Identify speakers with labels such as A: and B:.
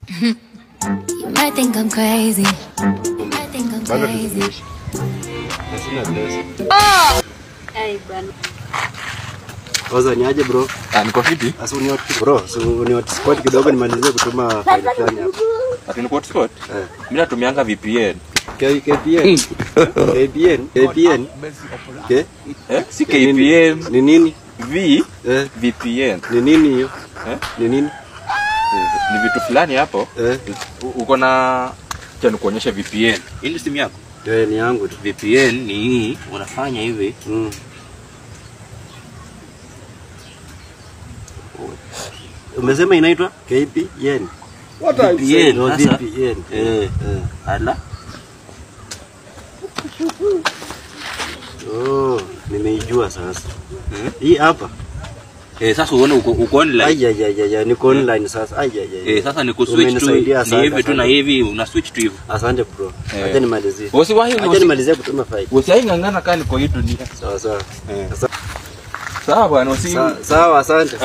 A: You might think I'm crazy. You might think I'm crazy.
B: Hey, bwana.
C: Oza ni aje bro?
D: Niko fiti.
C: Asu ni hot bro, so ni hotspot kidogo nimalizie kutuma file fulani hapo.
D: Ati ni hotspot? Mimi natumianga VPN.
C: KPN. KPN. Okay?
D: Si KPN.
C: Ni nini?
D: VPN.
C: Ni nini hiyo? Ni nini?
D: Ni vitu fulani hapo. Uko na cha nikuonyesha VPN. Hii simu yako?
C: Ni yangu tu.
D: VPN ni hii, unafanya hivi.
C: Umesema inaitwa KPN.
D: What are you saying?
C: No, VPN.
D: Ala.
C: Oh, nimeijua sasa. Hii hapa.
D: Sasa uone uko online.
C: Niko online sasa.
D: Sasa ni kuswitch tu. Ni hivi tu na hivi una switch tu hivyo.
C: Asante bro. Acha nimalizie.
D: Acha
C: nimalizie kutuma file.
D: Usiaingangana kani kwa hii dunia.
C: Sawa.
D: Sawa bwana,
C: sawa, asante.